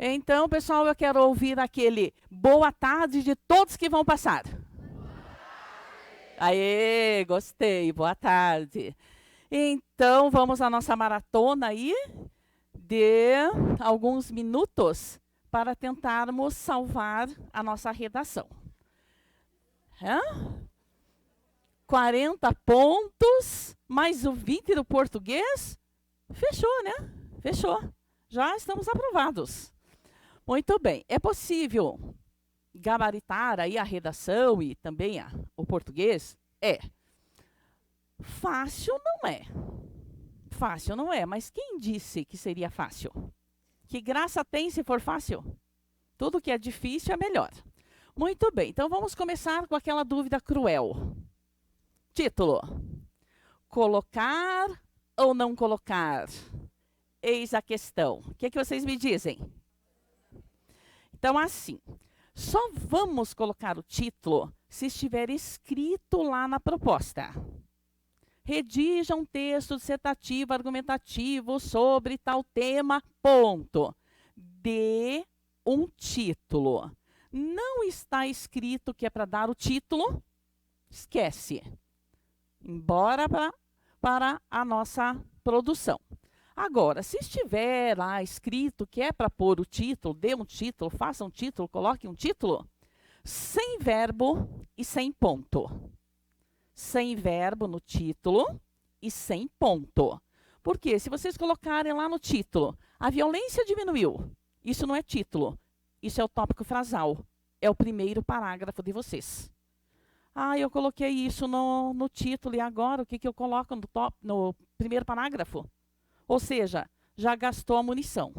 Então, pessoal, eu quero ouvir aquele boa tarde de todos que vão passar. Aê, gostei, boa tarde. Então, vamos à nossa maratona aí de alguns minutos para tentarmos salvar a nossa redação. 40 pontos, mais o 20 do português. Fechou, né? Fechou. Já estamos aprovados. Muito bem. É possível gabaritar aí a redação e também o português? É. Fácil não é. Fácil não é, mas quem disse que seria fácil? Que graça tem se for fácil? Tudo que é difícil é melhor. Muito bem, então vamos começar com aquela dúvida cruel. Título: colocar ou não colocar? Eis a questão. O que vocês me dizem? Então, assim, só vamos colocar o título se estiver escrito lá na proposta. Redija um texto dissertativo, argumentativo sobre tal tema, ponto. Dê um título. Não está escrito que é para dar o título, esquece. Embora para a nossa produção. Agora, se estiver lá escrito que é para pôr o título, dê um título, faça um título, coloque um título, sem verbo e sem ponto. Sem verbo no título e sem ponto. Porque se vocês colocarem lá no título, a violência diminuiu, isso não é título, isso é o tópico frasal, é o primeiro parágrafo de vocês. Eu coloquei isso no título e agora o que eu coloco no primeiro parágrafo? Ou seja, já gastou a munição.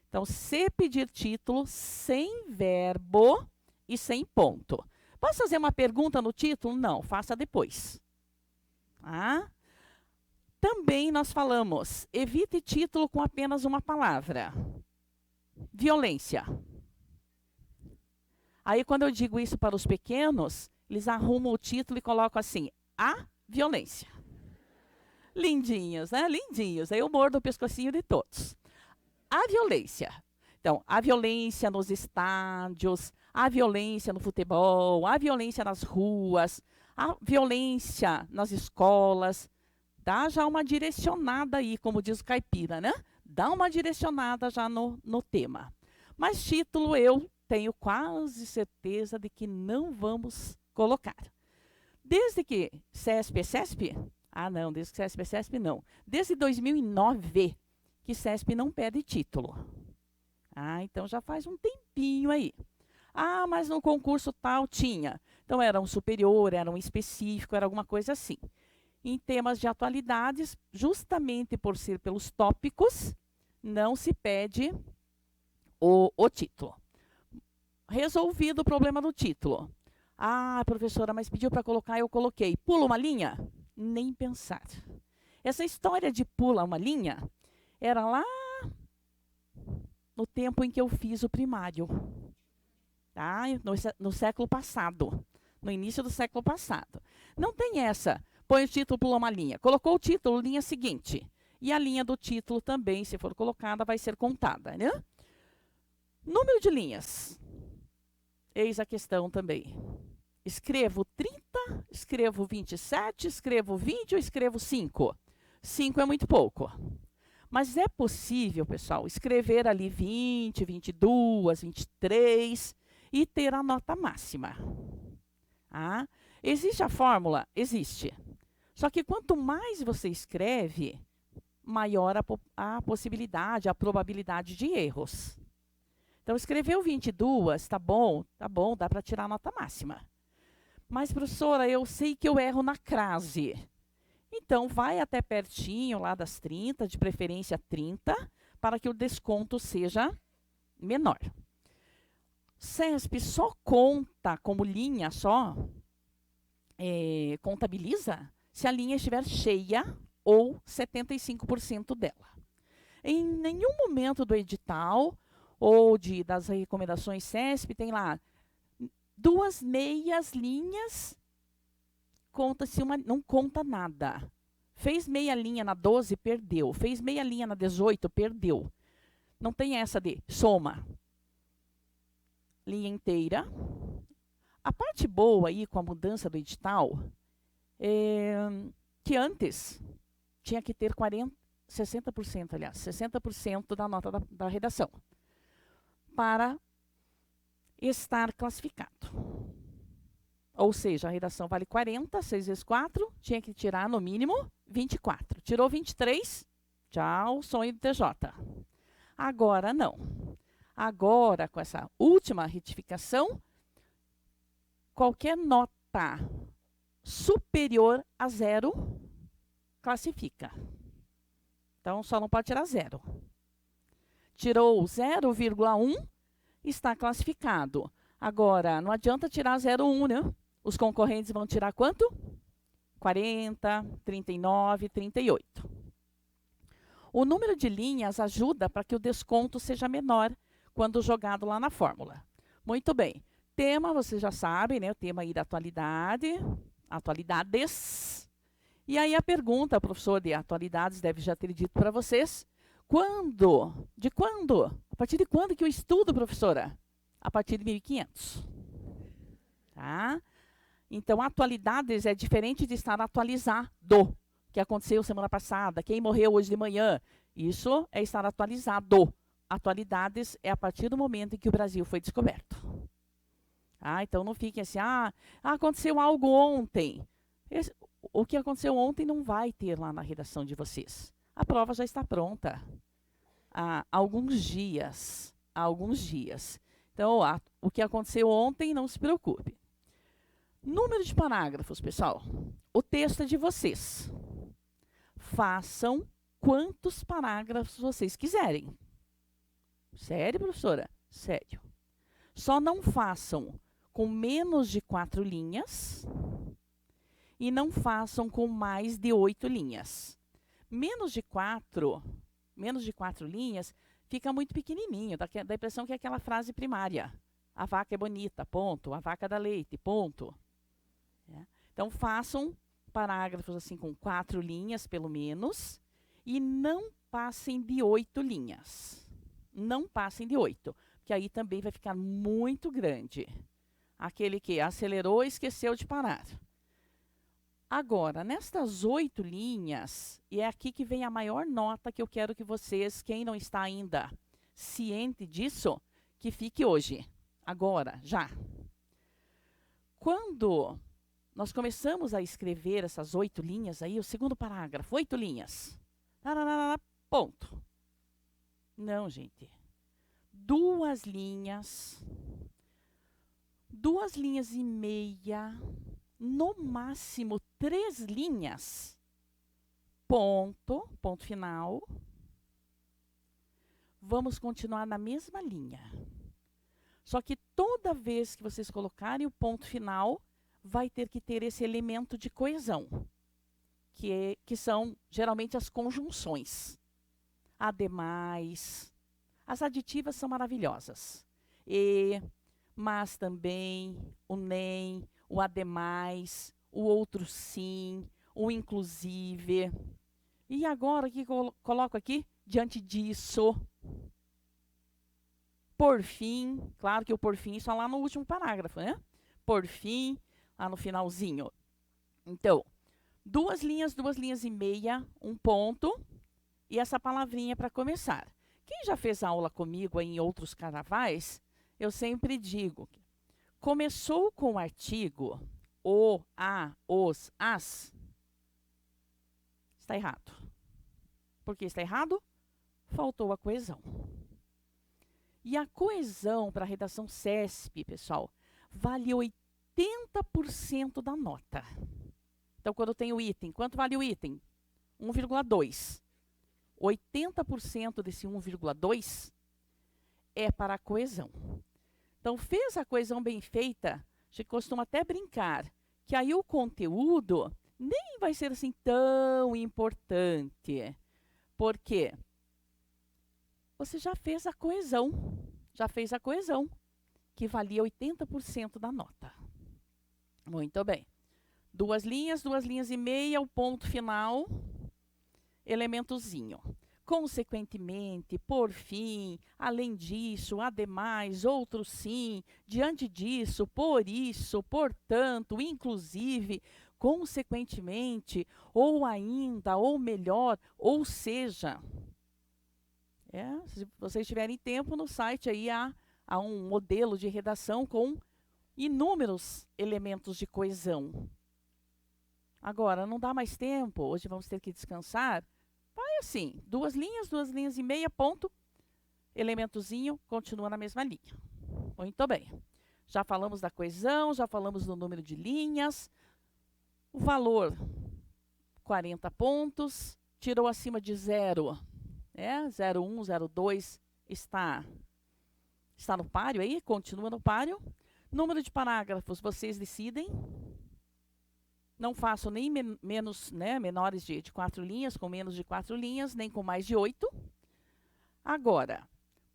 Então, se pedir título sem verbo e sem ponto. Posso fazer uma pergunta no título? Não, faça depois. Também nós falamos, evite título com apenas uma palavra. Violência. Aí, quando eu digo isso para os pequenos, eles arrumam o título e colocam assim, a violência. Lindinhos, né? Lindinhos. Aí eu mordo o pescocinho de todos. A violência. Então, a violência nos estádios, a violência no futebol, a violência nas ruas, a violência nas escolas. Dá já uma direcionada aí, como diz o caipira, né? Dá uma direcionada já no tema. Mas título eu tenho quase certeza de que não vamos colocar. Desde que CESP, não, desde que CESP não. Desde 2009 que CESP não pede título. Então já faz um tempinho aí. Mas no concurso tal tinha. Então era um superior, era um específico, era alguma coisa assim. Em temas de atualidades, justamente por ser pelos tópicos, não se pede o título. Resolvido o problema do título. Professora, mas pediu para colocar, eu coloquei. Pula uma linha? Nem pensar. Essa história de pula uma linha era lá no tempo em que eu fiz o primário. No século passado. No início do século passado. Não tem essa. Põe o título, pula uma linha. Colocou o título, linha seguinte. E a linha do título também, se for colocada, vai ser contada, né? Número de linhas. Eis a questão também. Escrevo 30, escrevo 27, escrevo 20 ou escrevo 5? 5 é muito pouco. Mas é possível, pessoal, escrever ali 20, 22, 23 e ter a nota máxima. Existe a fórmula? Existe. Só que quanto mais você escreve, maior a possibilidade, a probabilidade de erros. Então, escreveu 22, tá bom, dá para tirar a nota máxima. Mas, professora, eu sei que eu erro na crase. Então, vai até pertinho lá das 30, de preferência 30, para que o desconto seja menor. CESP só conta como linha, contabiliza se a linha estiver cheia ou 75% dela. Em nenhum momento do edital ou das recomendações CESP tem lá 2 meias linhas, conta-se não conta nada. Fez meia linha na 12, perdeu. Fez meia linha na 18, perdeu. Não tem essa de soma. Linha inteira. A parte boa aí com a mudança do edital é que antes tinha que ter 60%, aliás, 60% da nota da redação para estar classificado. Ou seja, a redação vale 40, 6 vezes 4, tinha que tirar no mínimo 24. Tirou 23, tchau, sonho do TJ. Agora não. Agora, com essa última retificação, qualquer nota superior a 0 classifica. Então, só não pode tirar 0. Tirou 0,1, está classificado. Agora, não adianta tirar 0,1, né? Os concorrentes vão tirar quanto? 40, 39, 38. O número de linhas ajuda para que o desconto seja menor quando jogado lá na fórmula. Muito bem. Tema, vocês já sabem, né? O tema aí da atualidade, atualidades. E aí a pergunta, professor de atualidades, deve já ter dito para vocês. Quando? De quando? A partir de quando que eu estudo, professora? A partir de 1500. Tá? Então, atualidades é diferente de estar atualizado. O que aconteceu semana passada, quem morreu hoje de manhã. Isso é estar atualizado. Atualidades é a partir do momento em que o Brasil foi descoberto. Então, não fiquem assim, aconteceu algo ontem. O que aconteceu ontem não vai ter lá na redação de vocês. A prova já está pronta. Há alguns dias. Então, o que aconteceu ontem, não se preocupe. Número de parágrafos, pessoal. O texto é de vocês. Façam quantos parágrafos vocês quiserem. Sério, professora? Sério. Só não façam com menos de 4 linhas e não façam com mais de 8 linhas. Menos de 4 linhas fica muito pequenininho, dá a impressão que é aquela frase primária. A vaca é bonita, ponto. A vaca dá leite, ponto. Então, façam parágrafos assim com 4 linhas, pelo menos, e não passem de 8 linhas. Não passem de 8, porque aí também vai ficar muito grande. Aquele que acelerou e esqueceu de parar. Agora, nestas 8 linhas, e é aqui que vem a maior nota que eu quero que vocês, quem não está ainda ciente disso, que fique hoje, agora, já. Quando nós começamos a escrever essas 8 linhas aí, o segundo parágrafo, 8 linhas. Ponto. Não, gente. 2 linhas. 2 linhas e meia. No máximo 3 linhas. Ponto. Ponto final. Vamos continuar na mesma linha. Só que toda vez que vocês colocarem o ponto final, vai ter que ter esse elemento de coesão, que são geralmente as conjunções. Ademais, as aditivas são maravilhosas. Mas também, o nem, o ademais, o outro sim, o inclusive. E agora, o que eu coloco aqui? Diante disso, por fim, claro que o por fim só lá no último parágrafo, né? Por fim, lá no finalzinho. Então, 2 linhas e meia, um ponto, e essa palavrinha para começar. Quem já fez aula comigo em outros carnavais, eu sempre digo, começou com o artigo, o, a, os, as, está errado. Por que está errado? Faltou a coesão. E a coesão para a redação CESP, pessoal, vale 80% da nota. Então, quando tem o item, quanto vale o item? 1,2. 80% desse 1,2 é para a coesão. Então, fez a coesão bem feita, a gente costuma até brincar, que aí o conteúdo nem vai ser assim tão importante. Por quê? Você já fez a coesão, que valia 80% da nota. Muito bem. 2 linhas e meia, o ponto final, elementozinho. consequentemente, por fim, além disso, ademais, outro sim, diante disso, por isso, portanto, inclusive, consequentemente, ou ainda, ou melhor, ou seja. Se vocês tiverem tempo, no site aí há um modelo de redação com inúmeros elementos de coesão. Agora, não dá mais tempo, hoje vamos ter que descansar. Vai assim, 2 linhas e meia, ponto, elementozinho, continua na mesma linha. Muito bem. Já falamos da coesão, já falamos do número de linhas. O valor, 40 pontos, tirou acima de 0. 0,1, 0,2 está no páreo aí, continua no páreo. Número de parágrafos, vocês decidem. Não faço nem menos, menores de 4 linhas, com menos de 4 linhas, nem com mais de 8. Agora,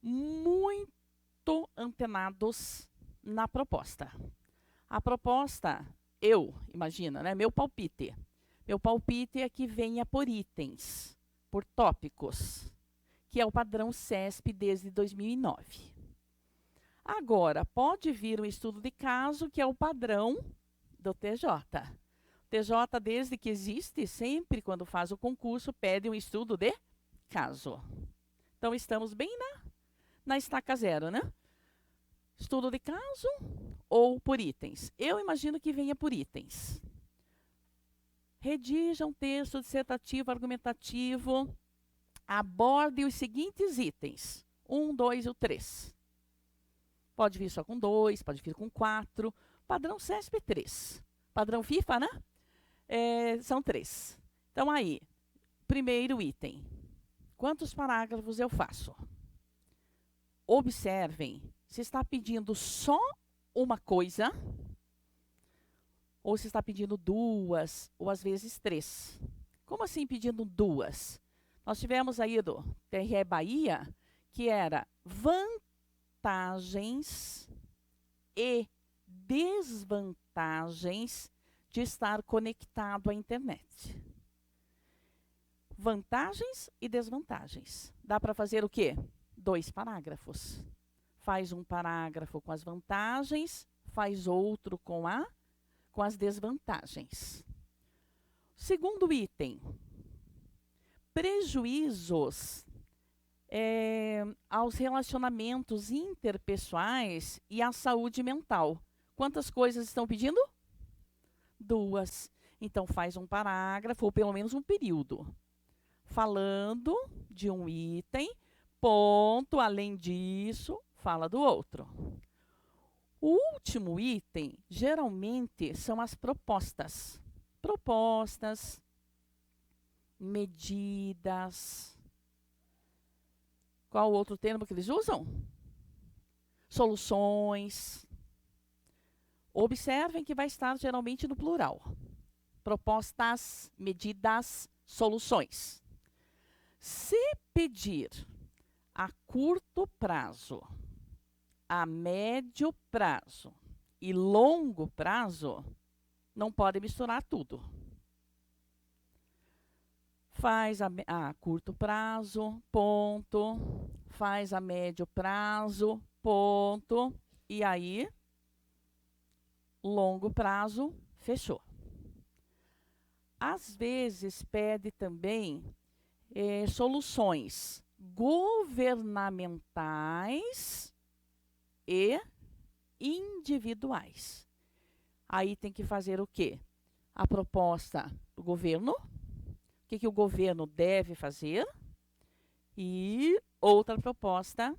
muito antenados na proposta. A proposta, imagina, meu palpite. Meu palpite é que venha por itens, por tópicos, que é o padrão CESP desde 2009. Agora, pode vir um estudo de caso, que é o padrão do TJ. TJ, desde que existe, sempre quando faz o concurso, pede um estudo de caso. Então, estamos bem na estaca zero, né? Estudo de caso ou por itens? Eu imagino que venha por itens. Redija um texto dissertativo, argumentativo, aborde os seguintes itens. 1, 2 ou 3. Pode vir só com 2, pode vir com 4. Padrão CESP 3. Padrão FIFA, né? São 3. Então, aí, primeiro item. Quantos parágrafos eu faço? Observem, se está pedindo só uma coisa, ou se está pedindo 2, ou às vezes 3. Como assim pedindo 2? Nós tivemos aí do TRE Bahia, que era vantagens e desvantagens de estar conectado à internet. Vantagens e desvantagens. Dá para fazer o quê? 2 parágrafos. Faz um parágrafo com as vantagens, faz outro com as desvantagens. Segundo item, prejuízos aos relacionamentos interpessoais e à saúde mental. Quantas coisas estão pedindo? 2. Então, faz um parágrafo, ou pelo menos um período, falando de um item, ponto, além disso, fala do outro. O último item, geralmente, são as propostas. Propostas, medidas. Qual o outro termo que eles usam? Soluções. Observem que vai estar geralmente no plural. Propostas, medidas, soluções. Se pedir a curto prazo, a médio prazo e longo prazo, não pode misturar tudo. Faz a curto prazo, ponto. Faz a médio prazo, ponto. E aí, longo prazo, fechou. Às vezes, pede também soluções governamentais e individuais. Aí tem que fazer o quê? A proposta do governo, o que o governo deve fazer, e outra proposta,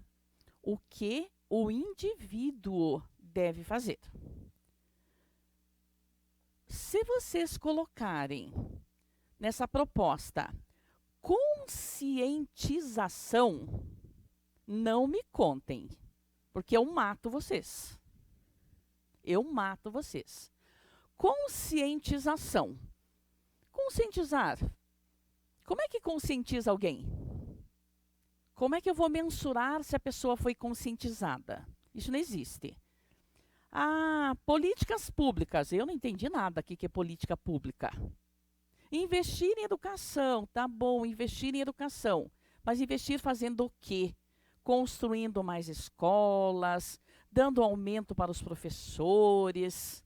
o que o indivíduo deve fazer. Se vocês colocarem nessa proposta conscientização, não me contem, porque eu mato vocês. Eu mato vocês. Conscientização. Conscientizar. Como é que conscientiza alguém? Como é que eu vou mensurar se a pessoa foi conscientizada? Isso não existe. Políticas públicas. Eu não entendi nada aqui que é política pública. Investir em educação, tá bom, investir em educação. Mas investir fazendo o quê? Construindo mais escolas, dando aumento para os professores,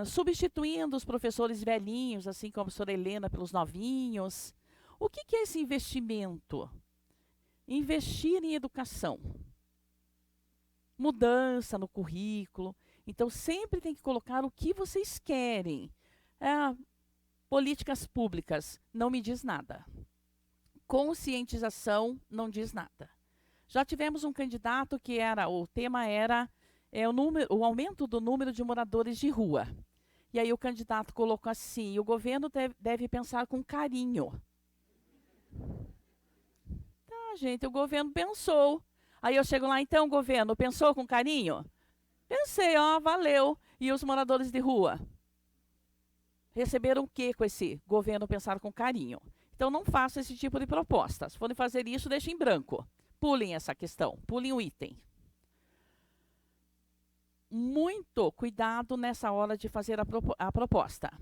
substituindo os professores velhinhos, assim como a professora Helena, pelos novinhos. O que é esse investimento? Investir em educação. Mudança no currículo. Então, sempre tem que colocar o que vocês querem. Políticas públicas, não me diz nada. Conscientização, não diz nada. Já tivemos um candidato que o tema era o aumento do número de moradores de rua. E aí o candidato colocou assim, o governo deve pensar com carinho. Tá, gente, o governo pensou. Aí eu chego lá, então, governo, pensou com carinho? Pensei, valeu. E os moradores de rua? Receberam o quê com esse governo pensar com carinho? Então, não façam esse tipo de proposta. Se forem fazer isso, deixem em branco. Pulem essa questão, pulem o item. Muito cuidado nessa hora de fazer a proposta.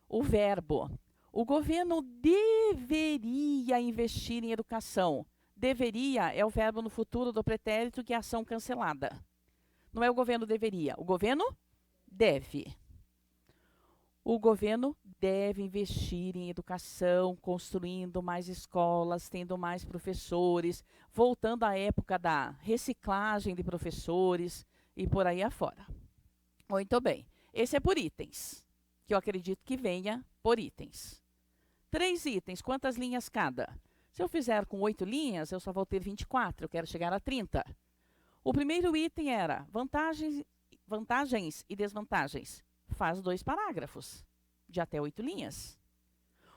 O verbo. O governo deveria investir em educação. Deveria é o verbo no futuro do pretérito que é ação cancelada. Não é o governo deveria, o governo deve. O governo deve investir em educação, construindo mais escolas, tendo mais professores, voltando à época da reciclagem de professores e por aí afora. Muito bem. Esse é por itens, que eu acredito que venha por itens. 3 itens, quantas linhas cada? Se eu fizer com 8 linhas, eu só vou ter 24, eu quero chegar a 30. O primeiro item era vantagens e desvantagens. Faz 2 parágrafos, de até 8 linhas.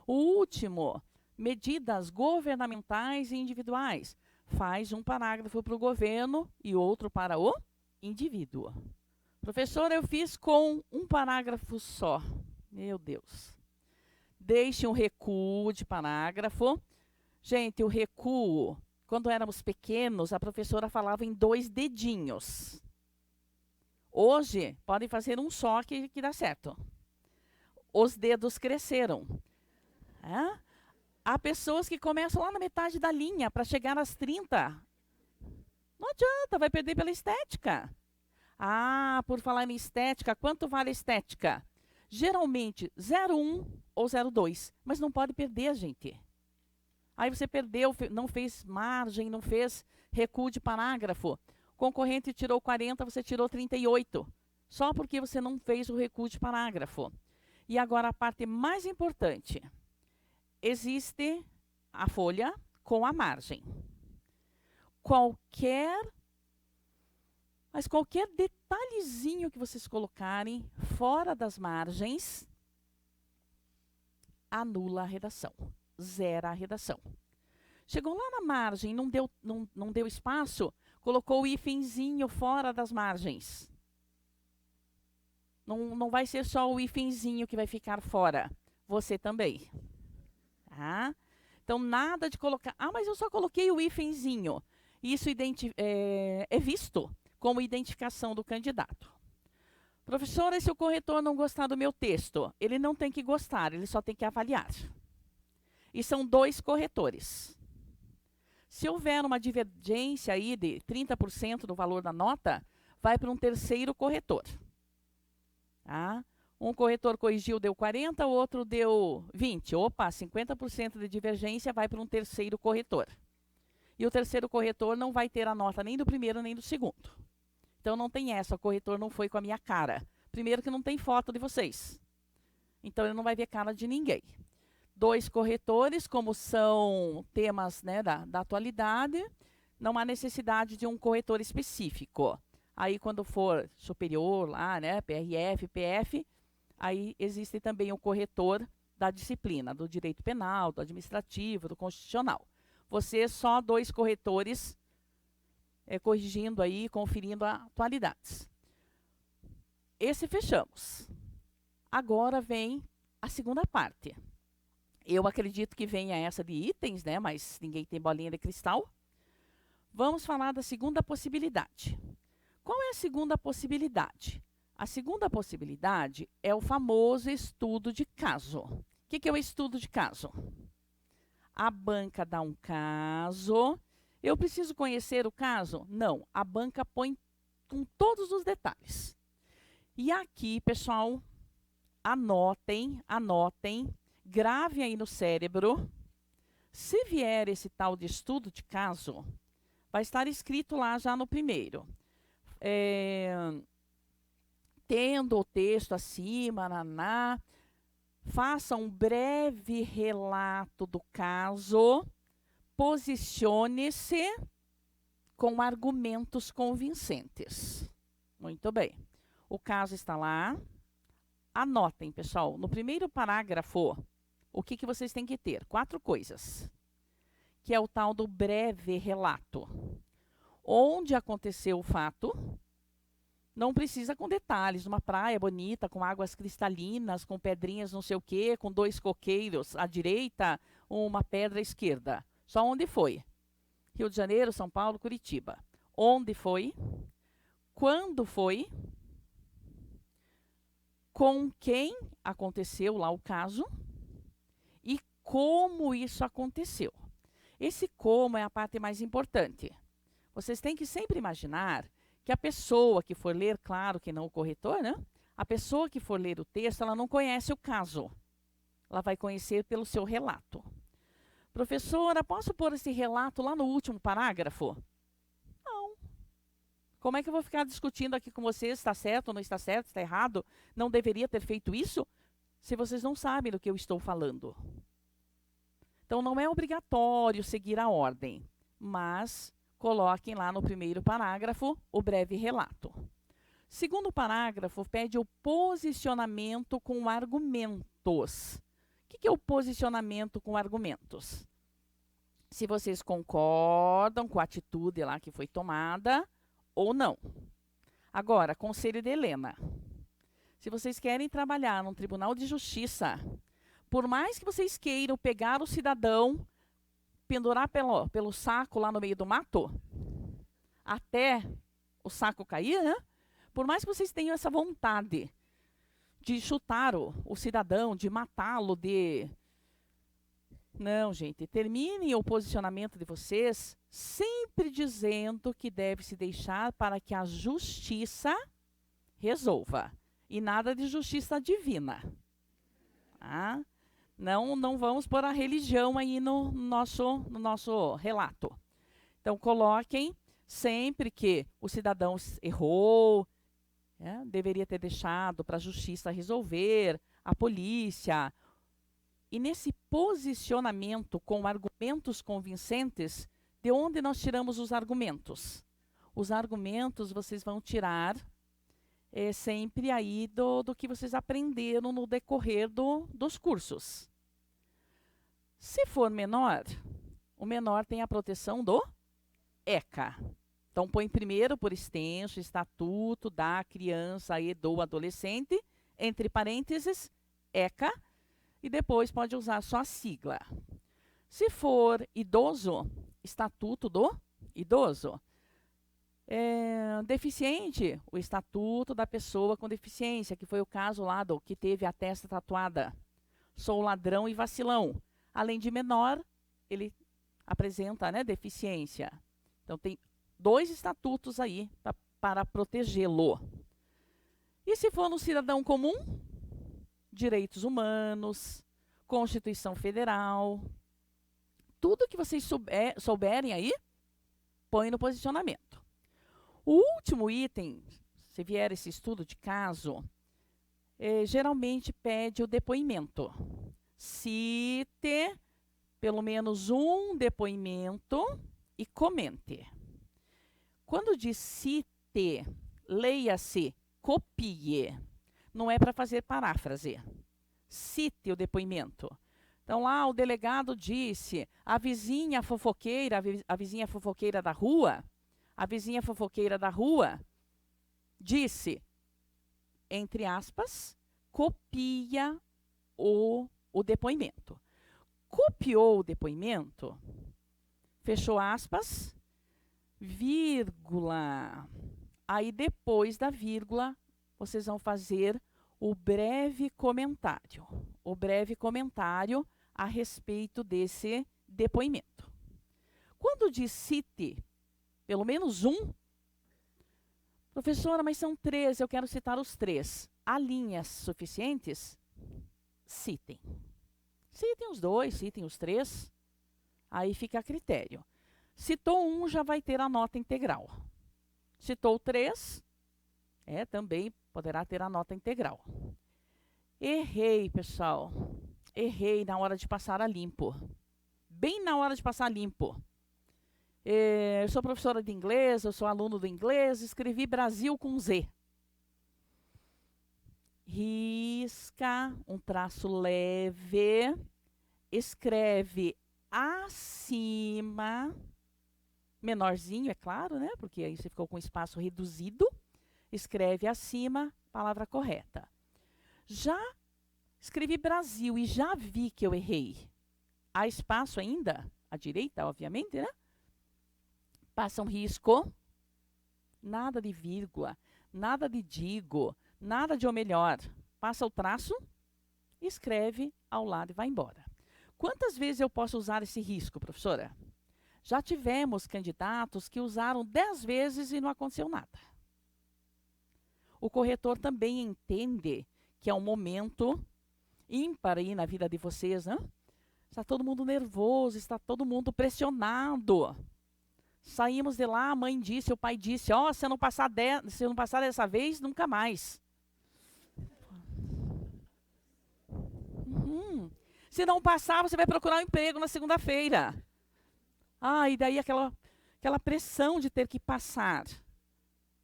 O último, medidas governamentais e individuais. Faz um parágrafo para o governo e outro para o indivíduo. Professora, eu fiz com um parágrafo só. Meu Deus. Deixe um recuo de parágrafo. Gente, o recuo, quando éramos pequenos, a professora falava em 2 dedinhos. Hoje, podem fazer um só que dá certo. Os dedos cresceram. Há pessoas que começam lá na metade da linha para chegar às 30. Não adianta, vai perder pela estética. Por falar em estética, quanto vale a estética? Geralmente 0,1 ou 0,2, mas não pode perder, gente. Aí você perdeu, não fez margem, não fez recuo de parágrafo. O concorrente tirou 40, você tirou 38. Só porque você não fez o recuo de parágrafo. E agora a parte mais importante. Existe a folha com a margem. Qualquer detalhezinho que vocês colocarem fora das margens, anula a redação. Zera a redação. Chegou lá na margem, não deu espaço, colocou o hífenzinho fora das margens. Não vai ser só o hífenzinho que vai ficar fora. Você também. Tá? Então, nada de colocar... mas eu só coloquei o hífenzinho. Isso é visto como identificação do candidato. Professora, se o corretor não gostar do meu texto, ele não tem que gostar, ele só tem que avaliar. E são 2 corretores. Se houver uma divergência aí de 30% do valor da nota, vai para um terceiro corretor. Tá? Um corretor corrigiu, deu 40, o outro deu 20. Opa, 50% de divergência vai para um terceiro corretor. E o terceiro corretor não vai ter a nota nem do primeiro nem do segundo. Então não tem essa, o corretor não foi com a minha cara. Primeiro que não tem foto de vocês. Então ele não vai ver cara de ninguém. 2 corretores, como são temas, né, da atualidade, não há necessidade de um corretor específico. Aí, quando for superior, lá, né, PRF, PF, aí existe também o corretor da disciplina, do direito penal, do administrativo, do constitucional. Você só 2 corretores corrigindo aí, conferindo atualidades. Esse fechamos. Agora vem a segunda parte. Eu acredito que venha essa de itens, né? Mas ninguém tem bolinha de cristal. Vamos falar da segunda possibilidade. Qual é a segunda possibilidade? A segunda possibilidade é o famoso estudo de caso. O que é o estudo de caso? A banca dá um caso. Eu preciso conhecer o caso? Não, a banca põe com todos os detalhes. E aqui, pessoal, anotem, gravem aí no cérebro. Se vier esse tal de estudo de caso, vai estar escrito lá já no primeiro. Tendo o texto acima, faça um breve relato do caso, posicione-se com argumentos convincentes. Muito bem. O caso está lá. Anotem, pessoal. No primeiro parágrafo, o que vocês têm que ter? 4 coisas. Que é o tal do breve relato. Onde aconteceu o fato. Não precisa com detalhes. Uma praia bonita, com águas cristalinas, com pedrinhas não sei o quê, com 2 coqueiros à direita, uma pedra à esquerda. Só onde foi? Rio de Janeiro, São Paulo, Curitiba. Onde foi? Quando foi? Com quem aconteceu lá o caso? E como isso aconteceu? Esse como é a parte mais importante. Vocês têm que sempre imaginar que a pessoa que for ler, claro que não o corretor, né? A pessoa que for ler o texto, ela não conhece o caso. Ela vai conhecer pelo seu relato. Professora, posso pôr esse relato lá no último parágrafo? Não. Como é que eu vou ficar discutindo aqui com vocês, está certo ou não está certo, está errado? Não deveria ter feito isso? Se vocês não sabem do que eu estou falando. Então, não é obrigatório seguir a ordem, mas coloquem lá no primeiro parágrafo o breve relato. Segundo parágrafo, pede o posicionamento com argumentos. O que é o posicionamento com argumentos? Se vocês concordam com a atitude lá que foi tomada ou não. Agora, conselho de Helena. Se vocês querem trabalhar num tribunal de justiça, por mais que vocês queiram pegar o cidadão, pendurar pelo saco lá no meio do mato, até o saco cair, né? Por mais que vocês tenham essa vontade de chutar o cidadão, de matá-lo, Não, gente, terminem o posicionamento de vocês sempre dizendo que deve se deixar para que a justiça resolva. E nada de justiça divina. Tá? Não vamos pôr a religião aí no nosso relato. Então, coloquem sempre que o cidadão errou, deveria ter deixado para a justiça resolver, a polícia. E nesse posicionamento com argumentos convincentes, de onde nós tiramos os argumentos? Os argumentos vocês vão tirar sempre aí do que vocês aprenderam no decorrer dos cursos. Se for menor, o menor tem a proteção do ECA. Então, põe primeiro por extenso, Estatuto da Criança e do Adolescente, entre parênteses, ECA, e depois pode usar só a sigla. Se for idoso, Estatuto do Idoso. Deficiente, o Estatuto da Pessoa com Deficiência, que foi o caso lá do que teve a testa tatuada. Sou ladrão e vacilão. Além de menor, ele apresenta, deficiência. Então, tem 2 estatutos aí para protegê-lo. E se for no cidadão comum? Direitos humanos, Constituição Federal. Tudo que vocês souberem aí, põe no posicionamento. O último item, se vier esse estudo de caso, geralmente pede o depoimento. Cite pelo menos um depoimento e comente. Quando diz cite, leia-se, copie. Não é para fazer paráfrase. Cite o depoimento. Então, lá o delegado disse, a vizinha fofoqueira da rua, disse, entre aspas, copia o depoimento. Copiou o depoimento, fechou aspas, vírgula. Aí, depois da vírgula, vocês vão fazer o breve comentário. O breve comentário a respeito desse depoimento. Quando diz cite pelo menos um, professora, mas são 3, eu quero citar os 3. Há linhas suficientes? Citem. Citem os 2, citem os 3. Aí fica a critério. Citou um, já vai ter a nota integral. Citou 3, também poderá ter a nota integral. Errei, pessoal. Errei na hora de passar a limpo. Bem na hora de passar a limpo. Eu sou professora de inglês, eu sou aluno do inglês, escrevi Brasil com Z. Risca um traço leve, escreve acima, menorzinho, é claro, né? Porque aí você ficou com espaço reduzido. Escreve acima, palavra correta. Já escrevi Brasil e já vi que eu errei. Há espaço ainda? À direita, obviamente, né? Passa um risco. Nada de vírgula, nada de digo, nada de ou melhor. Passa o traço, escreve ao lado e vai embora. Quantas vezes eu posso usar esse risco, professora? Já tivemos candidatos que usaram 10 vezes e não aconteceu nada. O corretor também entende que é um momento ímpar aí na vida de vocês, né? Está todo mundo nervoso, está todo mundo pressionado. Saímos de lá, a mãe disse, o pai disse, se eu não passar dessa vez, nunca mais. Se não passar, você vai procurar um emprego na segunda-feira. E daí aquela pressão de ter que passar.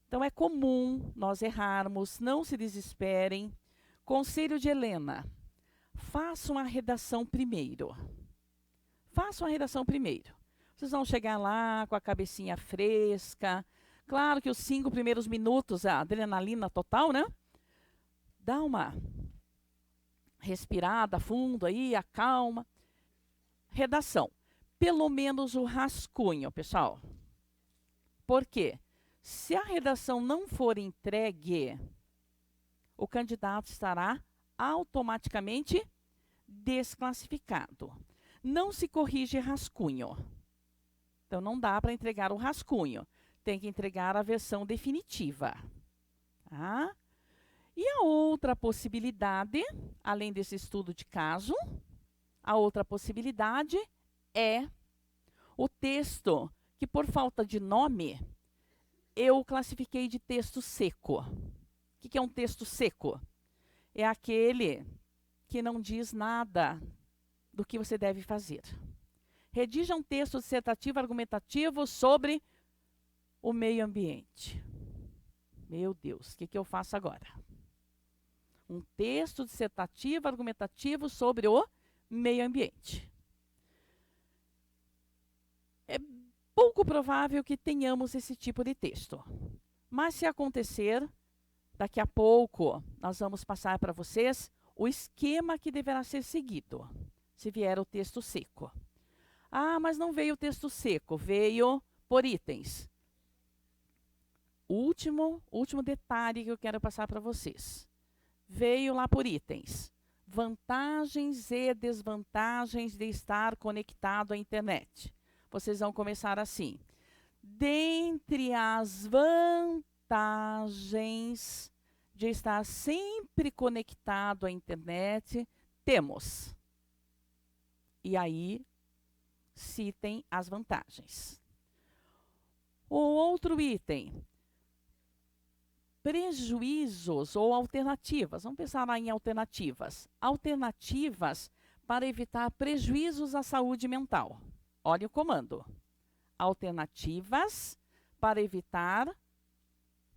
Então, é comum nós errarmos, não se desesperem. Conselho de Helena, façam a redação primeiro. Façam a redação primeiro. Vocês vão chegar lá com a cabecinha fresca. Claro que os 5 primeiros minutos, a adrenalina total, né? Dá uma respirada fundo aí, acalma. Redação. Pelo menos o rascunho, pessoal. Por quê? Se a redação não for entregue, o candidato estará automaticamente desclassificado. Não se corrige rascunho. Então, não dá para entregar o rascunho. Tem que entregar a versão definitiva. Tá? E a outra possibilidade, além desse estudo de caso, a outra possibilidade é o texto que, por falta de nome, eu classifiquei de texto seco. O que é um texto seco? É aquele que não diz nada do que você deve fazer. Redija um texto dissertativo argumentativo sobre o meio ambiente. Meu Deus, o que eu faço agora? Um texto dissertativo argumentativo sobre o meio ambiente. É pouco provável que tenhamos esse tipo de texto. Mas se acontecer, daqui a pouco nós vamos passar para vocês o esquema que deverá ser seguido, se vier o texto seco. Mas não veio o texto seco, veio por itens. Último detalhe que eu quero passar para vocês. Veio lá por itens. Vantagens e desvantagens de estar conectado à internet. Vocês vão começar assim. Dentre as vantagens de estar sempre conectado à internet, temos. E aí, citem as vantagens. O outro item. Prejuízos ou alternativas. Vamos pensar lá em alternativas. Alternativas para evitar prejuízos à saúde mental. Olha o comando. Alternativas para evitar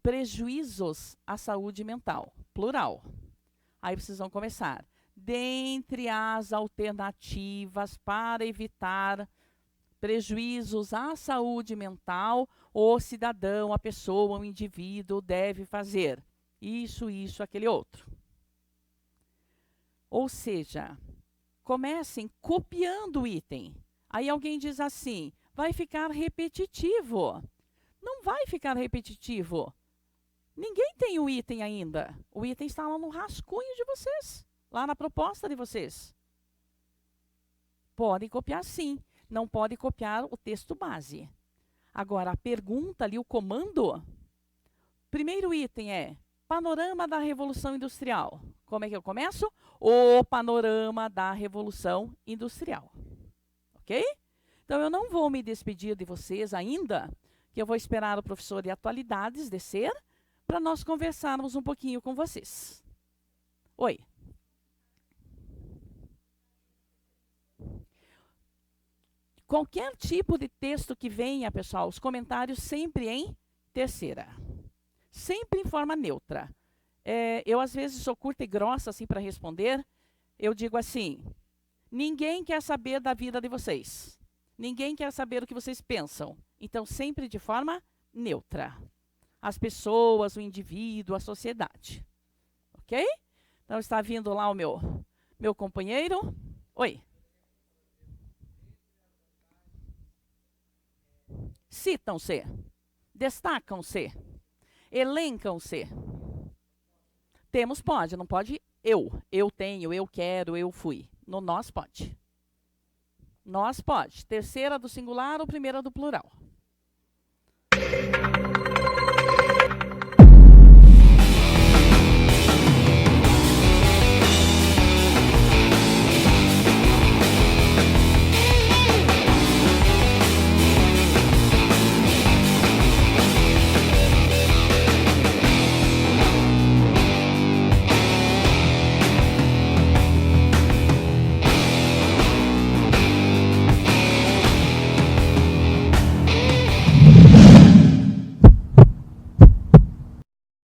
prejuízos à saúde mental. Plural. Aí vocês vão começar. Dentre as alternativas para evitar prejuízos à saúde mental, o cidadão, a pessoa, o indivíduo deve fazer isso, aquele outro. Ou seja, comecem copiando o item. Aí alguém diz assim, vai ficar repetitivo. Não vai ficar repetitivo. Ninguém tem o item ainda. O item está lá no rascunho de vocês, lá na proposta de vocês. Podem copiar sim. não pode copiar o texto base. Agora, a pergunta ali, o comando, primeiro item é panorama da Revolução Industrial. Como é que eu começo? O panorama da Revolução Industrial. Ok? Então, eu não vou me despedir de vocês ainda, que eu vou esperar o professor de atualidades descer, para nós conversarmos um pouquinho com vocês. Oi. Qualquer tipo de texto que venha, pessoal, os comentários sempre em terceira. Sempre em forma neutra. Eu, às vezes, sou curta e grossa assim, para responder. Eu digo assim, ninguém quer saber da vida de vocês. Ninguém quer saber o que vocês pensam. Então, sempre de forma neutra. As pessoas, o indivíduo, a sociedade. Ok? Então, está vindo lá o meu companheiro. Oi. Citam-se, destacam-se, elencam-se. Temos pode, não pode eu tenho, eu quero, eu fui. No nós pode. Nós pode. Terceira do singular ou primeira do plural.